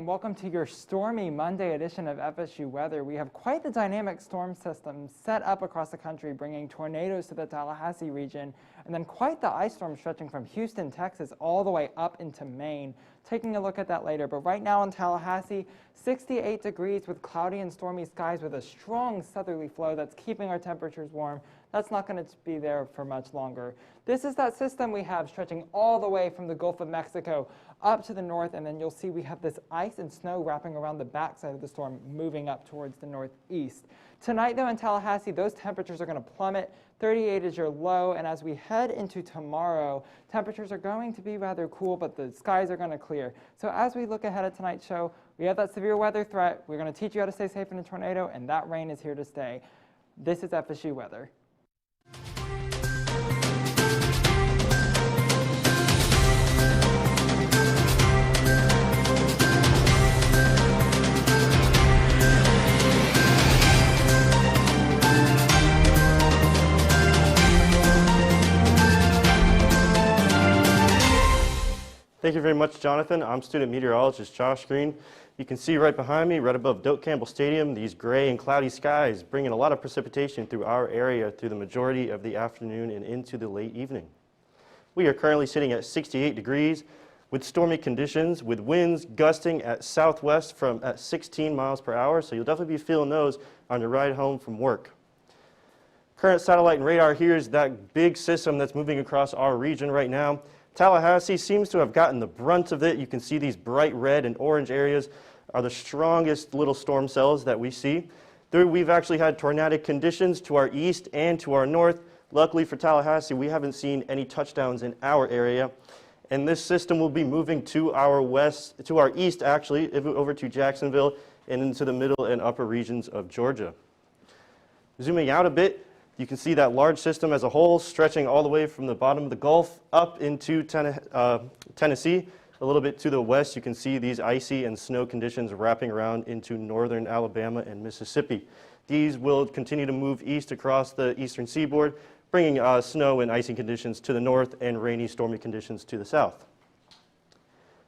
Welcome to your stormy Monday edition of FSU Weather. We have quite the dynamic storm system set up across the country, bringing tornadoes to the Tallahassee region, and then quite the ice storm stretching from Houston, Texas, all the way up into Maine. Taking a look at that later, but right now in Tallahassee, 68 degrees with cloudy and stormy skies with a strong southerly flow that's keeping our temperatures warm. That's not going to be there for much longer. This is that system we have stretching all the way from the Gulf of Mexico up to the north, and then you'll see we have this ice and snow wrapping around the backside of the storm, moving up towards the northeast. Tonight, though, in Tallahassee, those temperatures are going to plummet. 38 is your low, and as we head into tomorrow, temperatures are going to be rather cool, but the skies are going to clear. So as we look ahead at tonight's show, we have that severe weather threat. We're going to teach you how to stay safe in a tornado, and that rain is here to stay. This is FSU Weather. Thank you very much, Jonathan. I'm student meteorologist Josh Green. You can see right behind me, right above Doak Campbell Stadium, these gray and cloudy skies bringing a lot of precipitation through our area through the majority of the afternoon and into the late evening. We are currently sitting at 68 degrees with stormy conditions, with winds gusting at southwest from at 16 miles per hour, so you'll definitely be feeling those on your ride home from work. Current satellite and radar here is that big system that's moving across our region right now. Tallahassee seems to have gotten the brunt of it. You can see these bright red and orange areas are the strongest little storm cells that we see. We've actually had tornadic conditions to our east and to our north. Luckily for Tallahassee, we haven't seen any touchdowns in our area. And this system will be moving to our west, to our east actually, over to Jacksonville and into the middle and upper regions of Georgia. Zooming out a bit, you can see that large system as a whole stretching all the way from the bottom of the Gulf up into Tennessee. A little bit to the west, you can see these icy and snow conditions wrapping around into northern Alabama and Mississippi. These will continue to move east across the eastern seaboard, bringing snow and icy conditions to the north and rainy, stormy conditions to the south.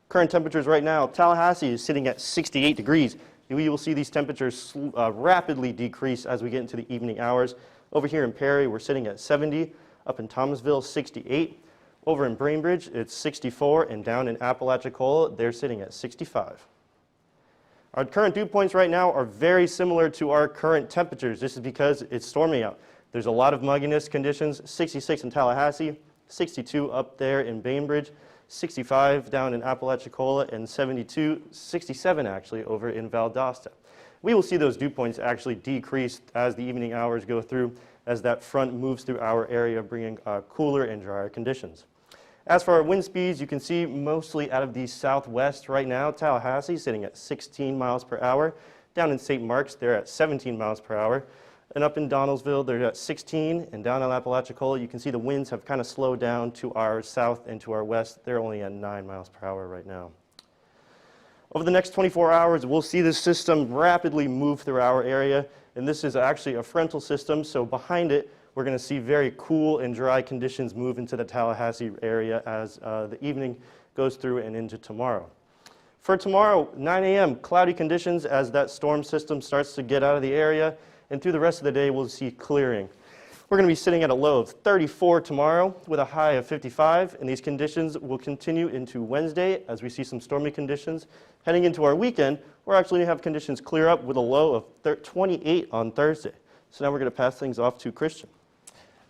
Current temperatures right now, Tallahassee is sitting at 68 degrees. We will see these temperatures rapidly decrease as we get into the evening hours. Over here in Perry, we're sitting at 70. Up in Thomasville, 68. Over in Bainbridge, it's 64. And down in Apalachicola, they're sitting at 65. Our current dew points right now are very similar to our current temperatures. This is because it's stormy out. There's a lot of mugginess conditions, 66 in Tallahassee, 62 up there in Bainbridge, 65 down in Apalachicola, and 67 actually over in Valdosta. We will see those dew points actually decrease as the evening hours go through, as that front moves through our area, bringing cooler and drier conditions. As for our wind speeds, you can see mostly out of the southwest right now. Tallahassee sitting at 16 miles per hour. Down in St. Mark's, they're at 17 miles per hour. And up in Donaldsville, they're at 16. And down in Apalachicola, you can see the winds have kind of slowed down to our south and to our west. They're only at 9 miles per hour right now. Over the next 24 hours, we'll see this system rapidly move through our area, and this is actually a frontal system, so behind it, we're going to see very cool and dry conditions move into the Tallahassee area as the evening goes through and into tomorrow. For tomorrow, 9 a.m., cloudy conditions as that storm system starts to get out of the area, and through the rest of the day, we'll see clearing. We're going to be sitting at a low of 34 tomorrow with a high of 55, and these conditions will continue into Wednesday as we see some stormy conditions. Heading into our weekend, we're actually going to have conditions clear up with a low of 28 on Thursday. So now we're going to pass things off to Christian.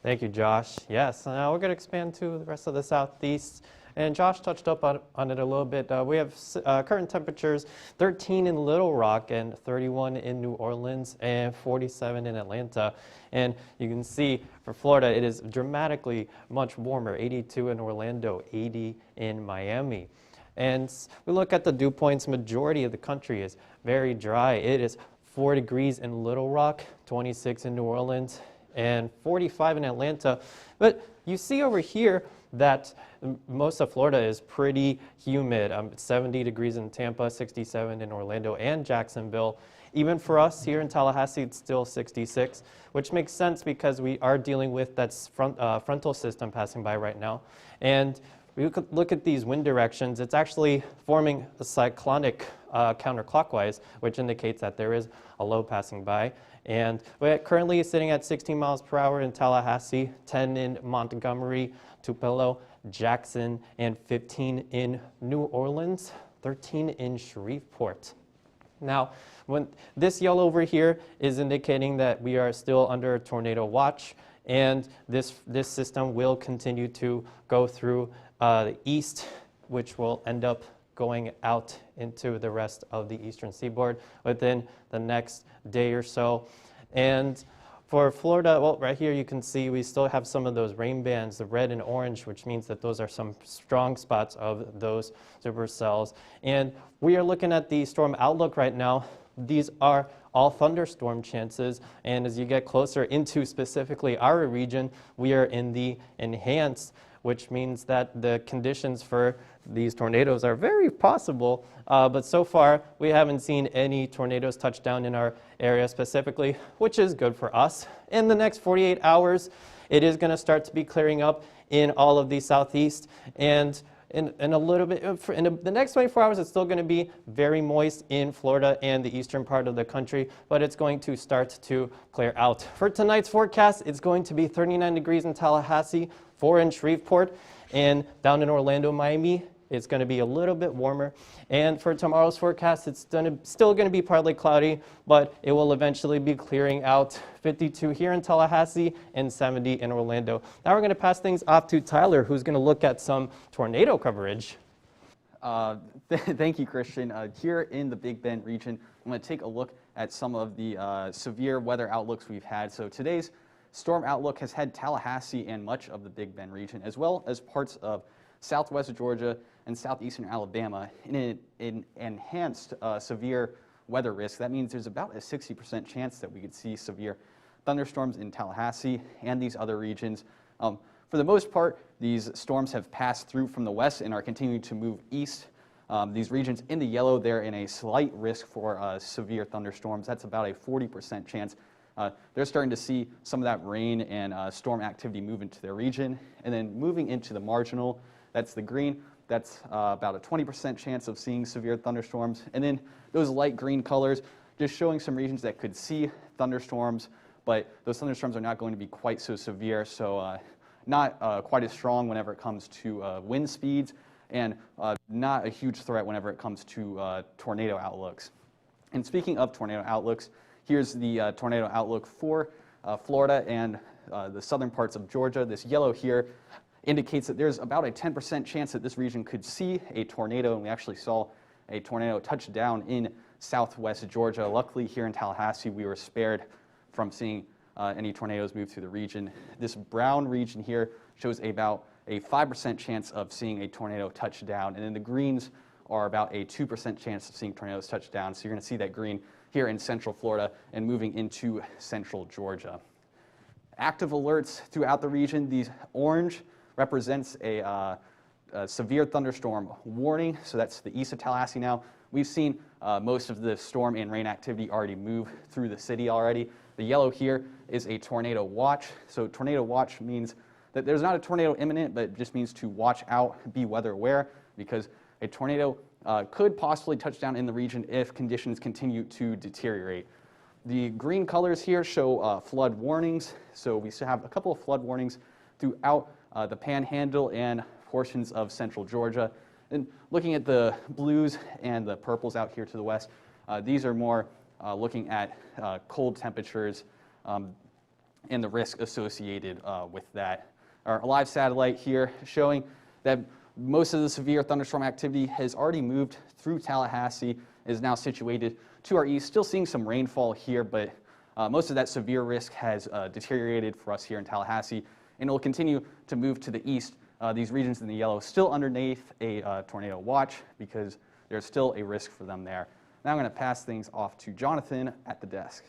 Thank you, Josh. Yes, now we're going to expand to the rest of the southeast. And Josh touched up on it a little bit. We have current temperatures 13 in Little Rock and 31 in New Orleans and 47 in Atlanta. And you can see for Florida, it is dramatically much warmer, 82 in Orlando, 80 in Miami. And we look at the dew points, majority of the country is very dry. It is 4 degrees in Little Rock, 26 in New Orleans, and 45 in Atlanta. But you see over here that most of Florida is pretty humid. 70 degrees in Tampa, 67 in Orlando and Jacksonville. Even for us here in Tallahassee, it's still 66, which makes sense because we are dealing with that frontal system passing by right now. And we could look at these wind directions. It's actually forming a cyclonic counterclockwise, which indicates that there is a low passing by. And we're currently sitting at 16 miles per hour in Tallahassee, 10 in Montgomery, Tupelo, Jackson, and 15 in New Orleans, 13 in Shreveport. Now, when this yellow over here is indicating that we are still under tornado watch, and this system will continue to go through the east, which will end up going out into the rest of the eastern seaboard within the next day or so. And for Florida, well, right here you can see we still have some of those rain bands, the red and orange, which means that those are some strong spots of those supercells. And we are looking at the storm outlook right now. These are all thunderstorm chances, and as you get closer into specifically our region, we are in the enhanced, which means that the conditions for these tornadoes are very possible, but so far we haven't seen any tornadoes touch down in our area specifically, which is good for us. In the next 48 hours, it is going to start to be clearing up in all of the southeast, and in a little bit, in the next 24 hours, it's still going to be very moist in Florida and the eastern part of the country, but it's going to start to clear out. For tonight's forecast, it's going to be 39 degrees in Tallahassee, 4 in Shreveport, and down in Orlando, Miami, it's going to be a little bit warmer. And for tomorrow's forecast, it's still going to be partly cloudy, but it will eventually be clearing out. 52 here in Tallahassee and 70 in Orlando. Now we're going to pass things off to Tyler, who's going to look at some tornado coverage. Thank you, Christian. Here in the Big Bend region, I'm going to take a look at some of the severe weather outlooks we've had. So today's storm outlook has had Tallahassee and much of the Big Bend region, as well as parts of southwest Georgia and southeastern Alabama in an enhanced severe weather risk. That means there's about a 60% chance that we could see severe thunderstorms in Tallahassee and these other regions. For the most part, these storms have passed through from the west and are continuing to move east. These regions in the yellow, they're in a slight risk for severe thunderstorms. That's about a 40% chance. They're starting to see some of that rain and storm activity move into their region. And then moving into the marginal, that's the green. That's about a 20% chance of seeing severe thunderstorms. And then those light green colors, just showing some regions that could see thunderstorms, but those thunderstorms are not going to be quite so severe, so not quite as strong whenever it comes to wind speeds, and not a huge threat whenever it comes to tornado outlooks. And speaking of tornado outlooks, here's the tornado outlook for Florida and the southern parts of Georgia. This yellow here indicates that there's about a 10% chance that this region could see a tornado, and we actually saw a tornado touch down in southwest Georgia. Luckily, here in Tallahassee, we were spared from seeing any tornadoes move through the region. This brown region here shows about a 5% chance of seeing a tornado touch down, and then the greens are about a 2% chance of seeing tornadoes touch down. So you're going to see that green here in central Florida and moving into central Georgia. Active alerts throughout the region. These orange represents a severe thunderstorm warning. So that's the east of Tallahassee now. We've seen most of the storm and rain activity already move through the city already. The yellow here is a tornado watch. So tornado watch means that there's not a tornado imminent, but it just means to watch out, be weather aware, because a tornado could possibly touch down in the region if conditions continue to deteriorate. The green colors here show flood warnings. So we still have a couple of flood warnings throughout the Panhandle and portions of central Georgia. And looking at the blues and the purples out here to the west, these are more looking at cold temperatures and the risk associated with that. Our live satellite here showing that most of the severe thunderstorm activity has already moved through Tallahassee, is now situated to our east. Still seeing some rainfall here, but most of that severe risk has deteriorated for us here in Tallahassee, and it will continue to move to the east. These regions in the yellow still underneath a tornado watch because there's still a risk for them there. Now I'm going to pass things off to Jonathan at the desk.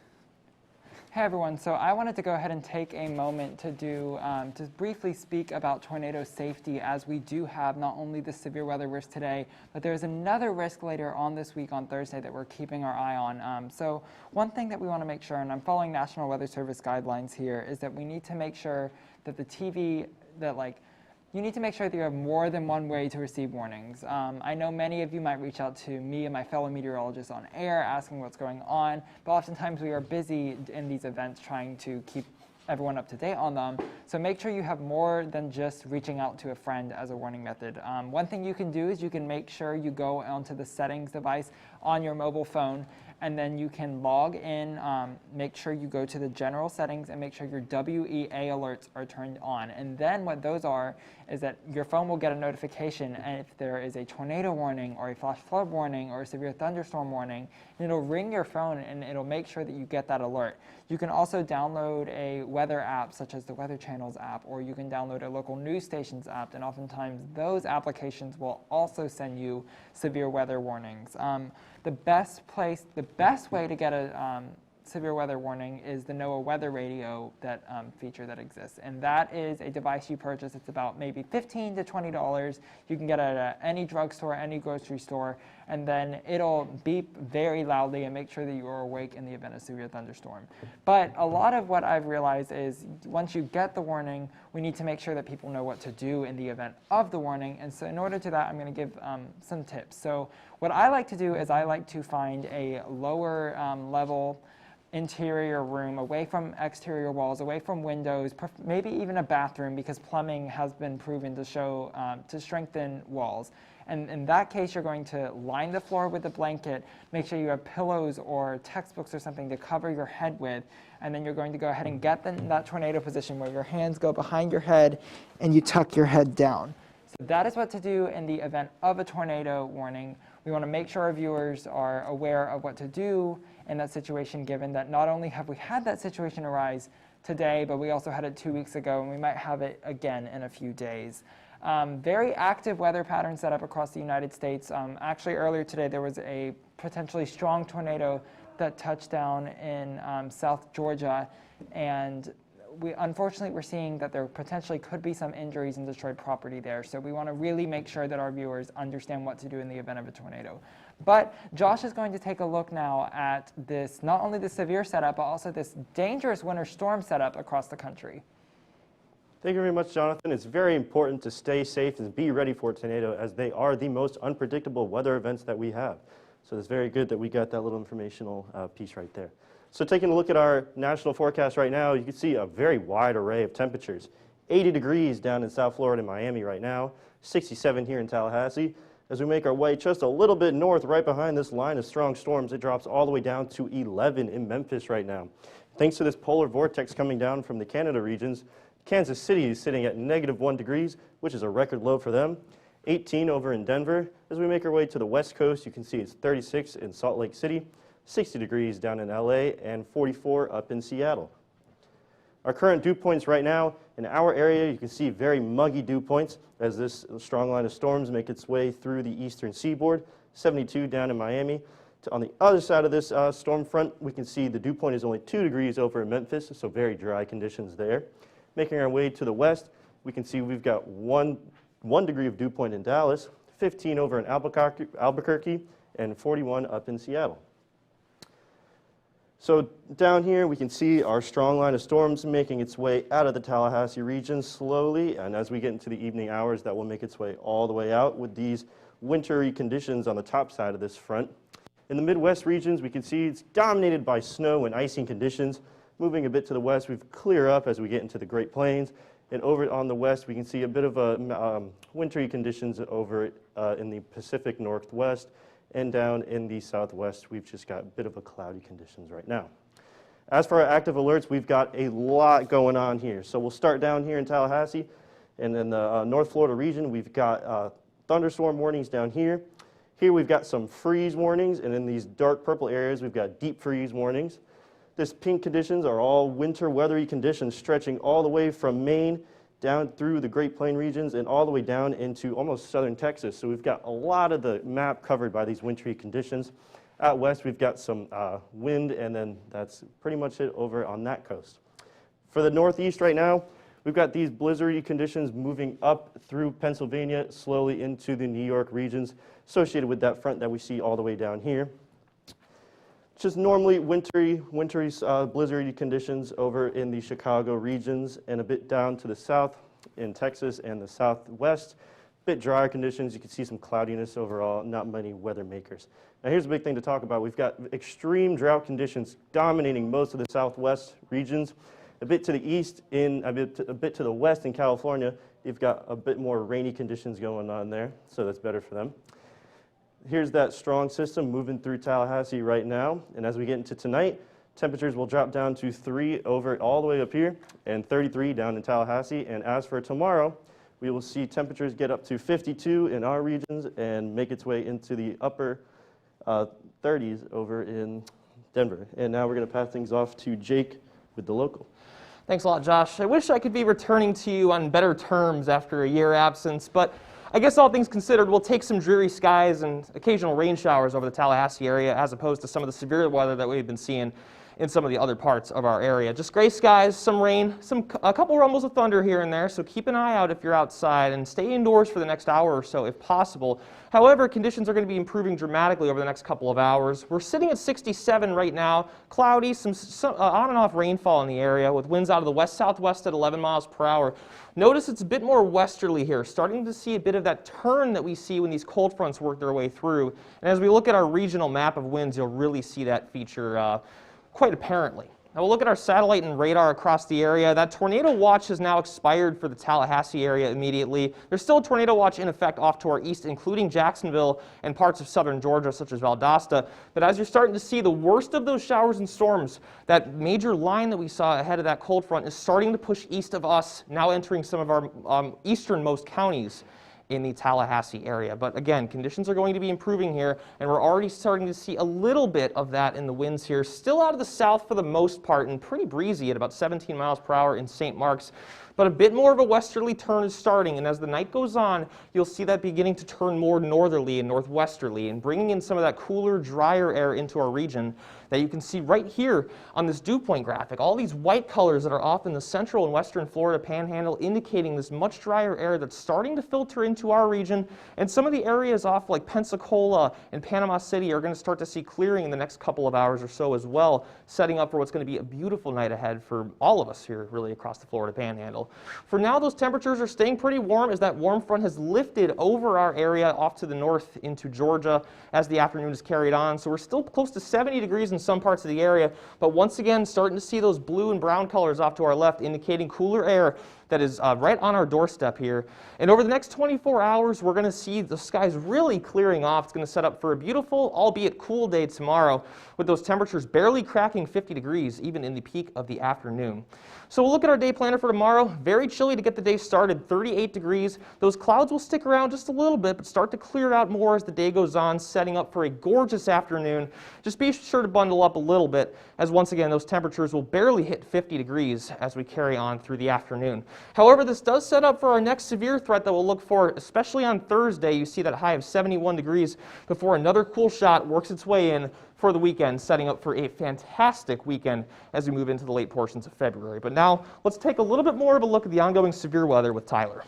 Hey everyone, so I wanted to go ahead and take a moment to to briefly speak about tornado safety, as we do have not only the severe weather risk today, but there's another risk later on this week on Thursday that we're keeping our eye on. So one thing that we want to make sure, and I'm following National Weather Service guidelines here, is that we need to make sure that the TV, you need to make sure that you have more than one way to receive warnings. I know many of you might reach out to me and my fellow meteorologists on air asking what's going on, but oftentimes we are busy in these events trying to keep everyone up to date on them. So make sure you have more than just reaching out to a friend as a warning method. One thing you can do is you can make sure you go onto the settings device on your mobile phone, and then you can log in, make sure you go to the general settings and make sure your WEA alerts are turned on. And then what those are is that your phone will get a notification, and if there is a tornado warning or a flash flood warning or a severe thunderstorm warning, it'll ring your phone and it'll make sure that you get that alert. You can also download a weather app such as the Weather Channels app, or you can download a local news stations app, and oftentimes those applications will also send you severe weather warnings. The best way to get a severe weather warning is the NOAA Weather Radio feature that exists, and that is a device you purchase. It's about maybe $15 to $20. You can get it at any drugstore, any grocery store, and then it'll beep very loudly and make sure that you are awake in the event of severe thunderstorm. But a lot of what I've realized is once you get the warning, we need to make sure that people know what to do in the event of the warning, and so in order to that, I'm going to give some tips. So what I like to do is I like to find a lower level interior room, away from exterior walls, away from windows, maybe even a bathroom, because plumbing has been proven to strengthen walls. And in that case, you're going to line the floor with a blanket, make sure you have pillows or textbooks or something to cover your head with, and then you're going to go ahead and get in that tornado position where your hands go behind your head and you tuck your head down. So that is what to do in the event of a tornado warning. We want to make sure our viewers are aware of what to do in that situation, given that not only have we had that situation arise today, but we also had it 2 weeks ago, and we might have it again in a few days. Very active weather patterns set up across the United States. Actually, earlier today, there was a potentially strong tornado that touched down in South Georgia, and unfortunately, we're seeing that there potentially could be some injuries and destroyed property there. So we want to really make sure that our viewers understand what to do in the event of a tornado. But Josh is going to take a look now at this, not only the severe setup, but also this dangerous winter storm setup across the country. Thank you very much, Jonathan. It's very important to stay safe and be ready for a tornado, as they are the most unpredictable weather events that we have. So it's very good that we got that little informational piece right there. So taking a look at our national forecast right now, you can see a very wide array of temperatures. 80 degrees down in South Florida and Miami right now, 67 here in Tallahassee. As we make our way just a little bit north, right behind this line of strong storms, it drops all the way down to 11 in Memphis right now. Thanks to this polar vortex coming down from the Canada regions, Kansas City is sitting at -1 degrees, which is a record low for them. 18 over in Denver. As we make our way to the west coast, you can see it's 36 in Salt Lake City, 60 degrees down in LA, and 44 up in Seattle. Our current dew points right now, in our area, you can see very muggy dew points as this strong line of storms make its way through the eastern seaboard, 72 down in Miami. On the other side of this storm front, we can see the dew point is only 2 degrees over in Memphis, so very dry conditions there. Making our way to the west, we can see we've got one degree of dew point in Dallas, 15 over in Albuquerque, and 41 up in Seattle. So down here, we can see our strong line of storms making its way out of the Tallahassee region slowly, and as we get into the evening hours, that will make its way all the way out with these wintry conditions on the top side of this front. In the Midwest regions, we can see it's dominated by snow and icing conditions. Moving a bit to the west, we clear up as we get into the Great Plains, and over on the west, we can see a bit of a wintry conditions over in the Pacific Northwest. And down in the southwest, we've just got a bit of a cloudy conditions right now. As for our active alerts, we've got a lot going on here. So we'll start down here in Tallahassee, and in the North Florida region, we've got thunderstorm warnings down here. Here we've got some freeze warnings, and in these dark purple areas, we've got deep freeze warnings. This pink conditions are all winter weathery conditions stretching all the way from Maine down through the Great Plains regions and all the way down into almost southern Texas. So we've got a lot of the map covered by these wintry conditions. Out west, we've got some wind, and then that's pretty much it over on that coast. For the northeast right now, we've got these blizzardy conditions moving up through Pennsylvania, slowly into the New York regions, associated with that front that we see all the way down here. Just normally wintry blizzardy conditions over in the Chicago regions, and a bit down to the south, in Texas and the Southwest. Bit drier conditions. You can see some cloudiness overall, not many weather makers. Now here's a big thing to talk about. We've got extreme drought conditions dominating most of the Southwest regions. A bit to the east, a bit to the west in California, you've got a bit more rainy conditions going on there, so that's better for them. Here's that strong system moving through Tallahassee right now, and as we get into tonight, temperatures will drop down to 3 over all the way up here and 33 down in Tallahassee. And as for tomorrow, we will see temperatures get up to 52 in our regions and make its way into the upper 30s over in Denver. And now we're going to pass things off to Jake with the local. Thanks a lot, Josh. I wish I could be returning to you on better terms after a year absence, but I guess all things considered, we'll take some dreary skies and occasional rain showers over the Tallahassee area as opposed to some of the severe weather that we've been seeing in some of the other parts of our area. Just gray skies, some rain, a couple rumbles of thunder here and there, so keep an eye out if you're outside and stay indoors for the next hour or so if possible. However, conditions are going to be improving dramatically over the next couple of hours. We're sitting at 67 right now, cloudy, some on and off rainfall in the area with winds out of the west-southwest at 11 miles per hour. Notice it's a bit more westerly here, starting to see a bit of that turn that we see when these cold fronts work their way through. And as we look at our regional map of winds, you'll really see that feature quite apparently. Now we'll look at our satellite and radar across the area. That tornado watch has now expired for the Tallahassee area immediately. There's still a tornado watch in effect off to our east, including Jacksonville and parts of southern Georgia, such as Valdosta. But as you're starting to see the worst of those showers and storms, that major line that we saw ahead of that cold front is starting to push east of us, now entering some of our easternmost counties in the Tallahassee area. But again, conditions are going to be improving here, and we're already starting to see a little bit of that in the winds here. Still out of the south for the most part, and pretty breezy at about 17 miles per hour in St. Mark's. But a bit more of a westerly turn is starting, and as the night goes on, you'll see that beginning to turn more northerly and northwesterly, and bringing in some of that cooler, drier air into our region that you can see right here on this dew point graphic. All these white colors that are off in the central and western Florida panhandle indicating this much drier air that's starting to filter into our region, and some of the areas off like Pensacola and Panama City are going to start to see clearing in the next couple of hours or so as well, setting up for what's going to be a beautiful night ahead for all of us here really across the Florida panhandle. For now, those temperatures are staying pretty warm as that warm front has lifted over our area off to the north into Georgia as the afternoon is carried on. So we're still close to 70 degrees in some parts of the area, but once again starting to see those blue and brown colors off to our left indicating cooler air that is right on our doorstep here. And over the next 24 hours, we're going to see the skies really clearing off. It's going to set up for a beautiful, albeit cool day tomorrow with those temperatures barely cracking 50 degrees even in the peak of the afternoon. So we'll look at our day planner for tomorrow. Very chilly to get the day started, 38 degrees. Those clouds will stick around just a little bit, but start to clear out more as the day goes on, setting up for a gorgeous afternoon. Just be sure to bundle up a little bit, as once again, those temperatures will barely hit 50 degrees as we carry on through the afternoon. However, this does set up for our next severe threat that we'll look for, especially on Thursday. You see that high of 71 degrees before another cool shot works its way in for the weekend, setting up for a fantastic weekend as we move into the late portions of February. But now, let's take a little bit more of a look at the ongoing severe weather with Tyler.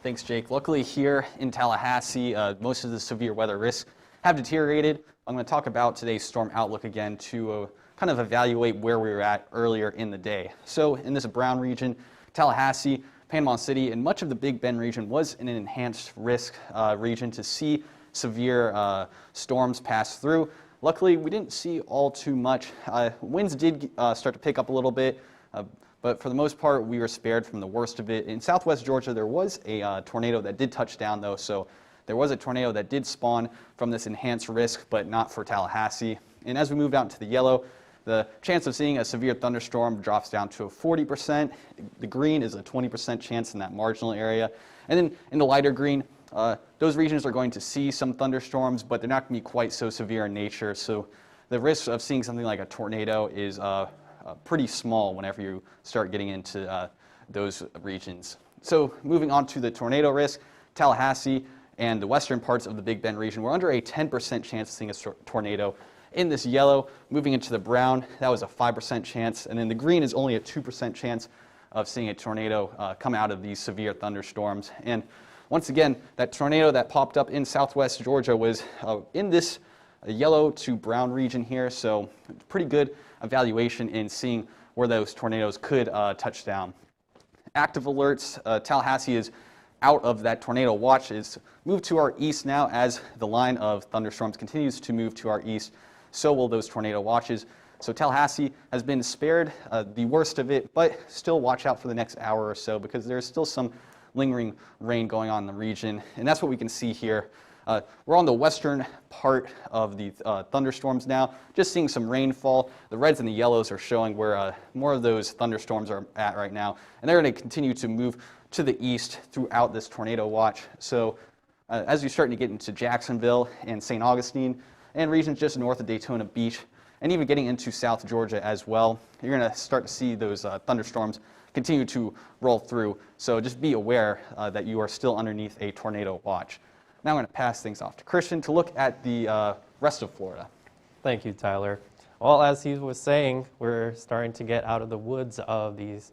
Thanks, Jake. Luckily here in Tallahassee, most of the severe weather risks have deteriorated. I'm going to talk about today's storm outlook again to kind of evaluate where we were at earlier in the day. So in this brown region, Tallahassee, Panama City, and much of the Big Bend region was in an enhanced risk region to see severe storms pass through. Luckily, we didn't see all too much. Winds did start to pick up a little bit, but for the most part, we were spared from the worst of it. In southwest Georgia, there was a tornado that did touch down, though, so there was a tornado that did spawn from this enhanced risk, but not for Tallahassee. And as we move out into the yellow, the chance of seeing a severe thunderstorm drops down to a 40%. The green is a 20% chance in that marginal area. And then in the lighter green, those regions are going to see some thunderstorms, but they're not going to be quite so severe in nature. So the risk of seeing something like a tornado is pretty small whenever you start getting into those regions. So moving on to the tornado risk, Tallahassee and the western parts of the Big Bend region, we're under a 10% chance of seeing a tornado. In this yellow, moving into the brown, that was a 5% chance. And then the green is only a 2% chance of seeing a tornado come out of these severe thunderstorms. And once again, that tornado that popped up in southwest Georgia was in this yellow to brown region here, so pretty good evaluation in seeing where those tornadoes could touch down. active alerts. Tallahassee is out of that tornado watch. It's moved to our east now. As the line of thunderstorms continues to move to our east, so will those tornado watches. So Tallahassee has been spared the worst of it, but still watch out for the next hour or so because there's still some lingering rain going on in the region. And that's what we can see here. We're on the western part of the thunderstorms now, just seeing some rainfall. The reds and the yellows are showing where more of those thunderstorms are at right now. And they're going to continue to move to the east throughout this tornado watch. So as you're starting to get into Jacksonville and St. Augustine and regions just north of Daytona Beach, and even getting into South Georgia as well, you're going to start to see those thunderstorms continue to roll through. So just be aware that you are still underneath a tornado watch. Now I'm going to pass things off to Christian to look at the rest of Florida. Thank you, Tyler. Well, as he was saying, we're starting to get out of the woods of these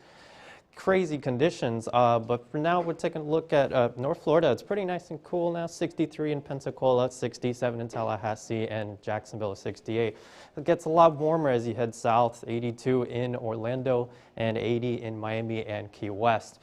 crazy conditions, but for now we're taking a look at North Florida. It's pretty nice and cool now, 63 in Pensacola, 67 in Tallahassee, and Jacksonville 68. It gets a lot warmer as you head south, 82 in Orlando and 80 in Miami and Key West.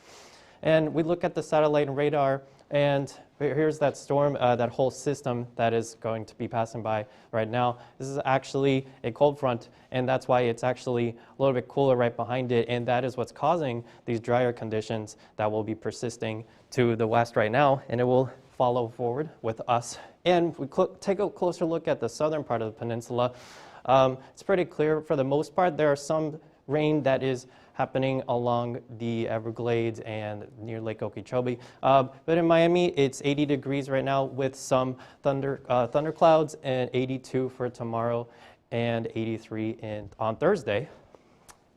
And we look at the satellite and radar, and here's that storm, that whole system that is going to be passing by right now. This is actually a cold front, and that's why it's actually a little bit cooler right behind it, and that is what's causing these drier conditions that will be persisting to the west right now, and it will follow forward with us. And we take a closer look at the southern part of the peninsula. It's pretty clear for the most part. There are some rain that is happening along the Everglades and near Lake Okeechobee. But in Miami, it's 80 degrees right now with some thunderclouds, and 82 for tomorrow and 83 on Thursday.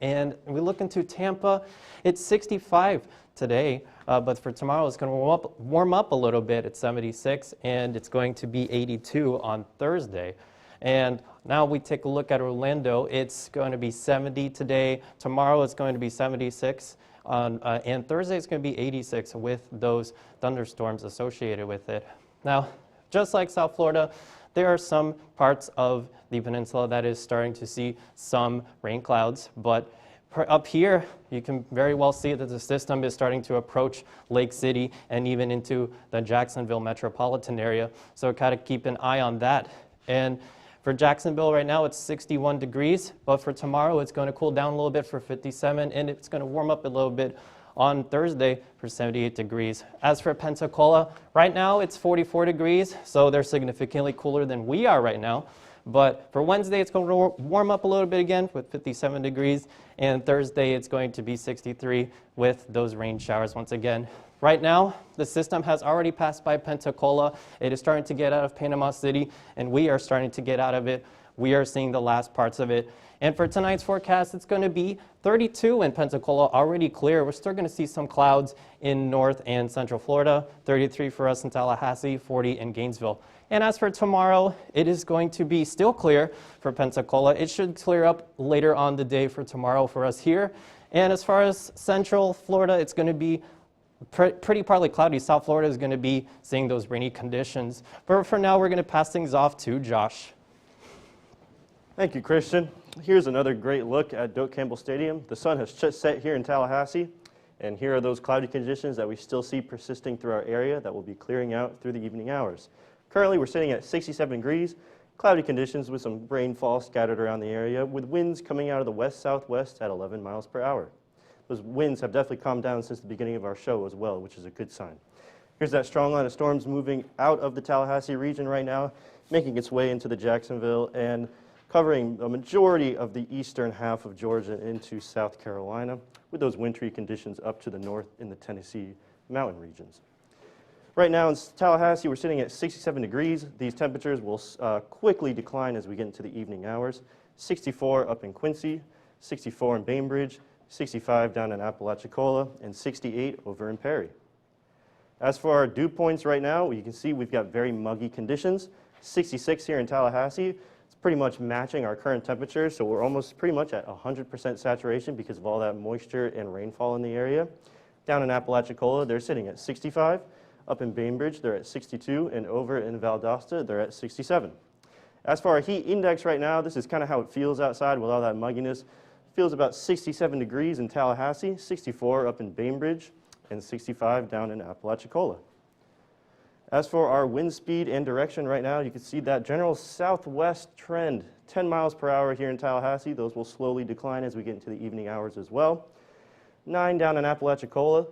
And we look into Tampa, it's 65 today, but for tomorrow it's going to warm up a little bit at 76, and it's going to be 82 on Thursday. And now we take a look at Orlando. It's going to be 70 today. Tomorrow it's going to be 76. And Thursday it's going to be 86 with those thunderstorms associated with it. Now, just like South Florida, there are some parts of the peninsula that is starting to see some rain clouds. But up here, you can very well see that the system is starting to approach Lake City and even into the Jacksonville metropolitan area. So kind of keep an eye on that. And for Jacksonville right now, it's 61 degrees, but for tomorrow, it's going to cool down a little bit for 57, and it's going to warm up a little bit on Thursday for 78 degrees. As for Pensacola, right now, it's 44 degrees, so they're significantly cooler than we are right now. But for Wednesday, it's going to warm up a little bit again with 57 degrees, and Thursday, it's going to be 63 with those rain showers once again. Right now, the system has already passed by Pensacola. It is starting to get out of Panama City, and we are starting to get out of it. We are seeing the last parts of it. And for tonight's forecast, it's going to be 32 in Pensacola, already clear. We're still going to see some clouds in North and Central Florida, 33 for us in Tallahassee, 40 in Gainesville. And as for tomorrow, it is going to be still clear for Pensacola. It should clear up later on the day for tomorrow for us here. And as far as Central Florida, it's going to be pretty partly cloudy. South Florida is going to be seeing those rainy conditions. But for now, we're going to pass things off to Josh. Thank you, Christian. Here's another great look at Doak Campbell Stadium. The sun has just set here in Tallahassee, and here are those cloudy conditions that we still see persisting through our area that will be clearing out through the evening hours. Currently, we're sitting at 67 degrees, cloudy conditions with some rainfall scattered around the area, with winds coming out of the west-southwest at 11 miles per hour. Those winds have definitely calmed down since the beginning of our show as well, which is a good sign. Here's that strong line of storms moving out of the Tallahassee region right now, making its way into the Jacksonville and covering a majority of the eastern half of Georgia into South Carolina, with those wintry conditions up to the north in the Tennessee mountain regions. Right now in Tallahassee, we're sitting at 67 degrees. These temperatures will quickly decline as we get into the evening hours. 64 up in Quincy, 64 in Bainbridge, 65 down in Apalachicola, and 68 over in Perry. As for our dew points right now, you can see we've got very muggy conditions. 66 here in Tallahassee. It's pretty much matching our current temperature, so we're almost pretty much at 100% saturation because of all that moisture and rainfall in the area. Down in Apalachicola, they're sitting at 65. Up in Bainbridge, they're at 62, and over in Valdosta, they're at 67. As for our heat index right now, this is kind of how it feels outside with all that mugginess. feels about 67 degrees in Tallahassee, 64 up in Bainbridge, and 65 down in Apalachicola. As for our wind speed and direction right now, you can see that general southwest trend, 10 miles per hour here in Tallahassee. Those will slowly decline as we get into the evening hours as well. 9 down in Apalachicola,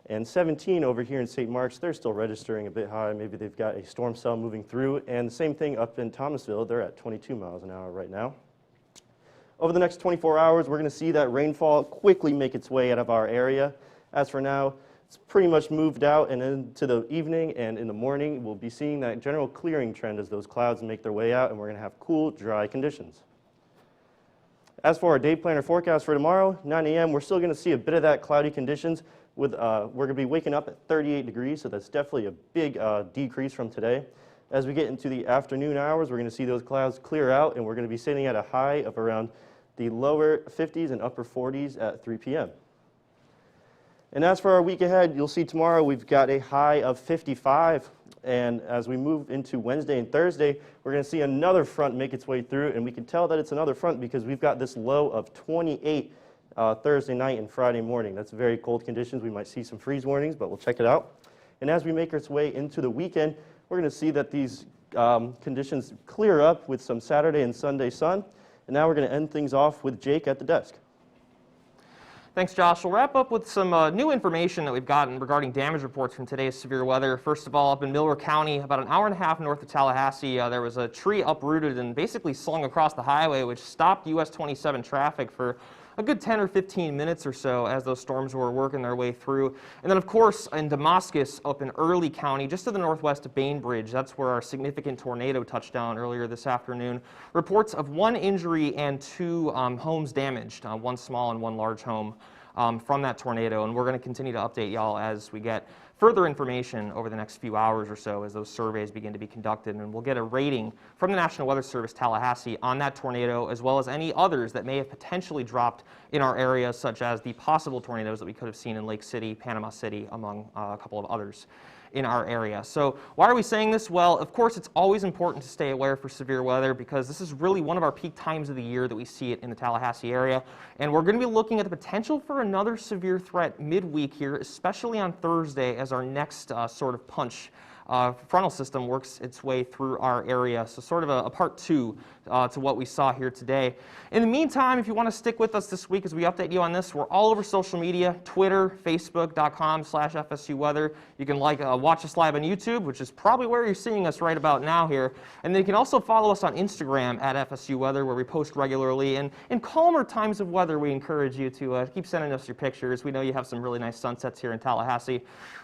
and 17 over here in St. Mark's. They're still registering a bit high. Maybe they've got a storm cell moving through. And the same thing up in Thomasville. They're at 22 miles an hour right now. Over the next 24 hours, we're going to see that rainfall quickly make its way out of our area. As for now, it's pretty much moved out, and into the evening and in the morning, we'll be seeing that general clearing trend as those clouds make their way out, and we're going to have cool, dry conditions. As for our day planner forecast for tomorrow, 9 a.m., we're still going to see a bit of that cloudy conditions. We're going to be waking up at 38 degrees, so that's definitely a big decrease from today. As we get into the afternoon hours, we're going to see those clouds clear out, and we're going to be sitting at a high of around the lower 50s and upper 40s at 3 p.m. And as for our week ahead, you'll see tomorrow we've got a high of 55. And as we move into Wednesday and Thursday, we're going to see another front make its way through. And we can tell that it's another front because we've got this low of 28 Thursday night and Friday morning. That's very cold conditions. We might see some freeze warnings, but we'll check it out. And as we make our way into the weekend, we're going to see that these conditions clear up with some Saturday and Sunday sun. And now we're going to end things off with Jake at the desk. Thanks, Josh. We'll wrap up with some new information that we've gotten regarding damage reports from today's severe weather. First of all, up in Millward County, about an hour and a half north of Tallahassee, there was a tree uprooted and basically slung across the highway, which stopped US 27 traffic for a good 10 or 15 minutes or so as those storms were working their way through. And then, of course, in Damascus, up in Early County, just to the northwest of Bainbridge, that's where our significant tornado touched down earlier this afternoon. Reports of 1 injury and 2 homes damaged, 1 small and 1 large home from that tornado. And we're going to continue to update y'all as we get further information over the next few hours or so as those surveys begin to be conducted, and we'll get a rating from the National Weather Service Tallahassee on that tornado, as well as any others that may have potentially dropped in our area, such as the possible tornadoes that we could have seen in Lake City, Panama City, among a couple of others in our area. So why are we saying this? Well, of course, it's always important to stay aware for severe weather because this is really one of our peak times of the year that we see it in the Tallahassee area. And we're going to be looking at the potential for another severe threat midweek here, especially on Thursday as our next sort of punch frontal system works its way through our area. So sort of a part 2 to what we saw here today. In the meantime, if you want to stick with us this week as we update you on this, we're all over social media, Twitter, Facebook.com/FSU weather. You can watch us live on YouTube, which is probably where you're seeing us right about now here. And then you can also follow us on Instagram at FSU weather, where we post regularly. And in calmer times of weather, we encourage you to keep sending us your pictures. We know you have some really nice sunsets here in Tallahassee.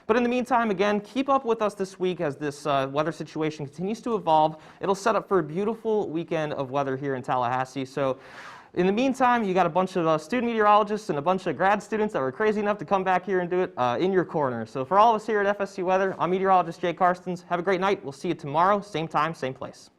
But in the meantime, again, keep up with us this week as this weather situation continues to evolve. It'll set up for a beautiful weekend of weather here in Tallahassee. So in the meantime, you got a bunch of student meteorologists and a bunch of grad students that were crazy enough to come back here and do it in your corner. So for all of us here at FSU Weather, I'm meteorologist Jay Karstens. Have a great night. We'll see you tomorrow, same time, same place.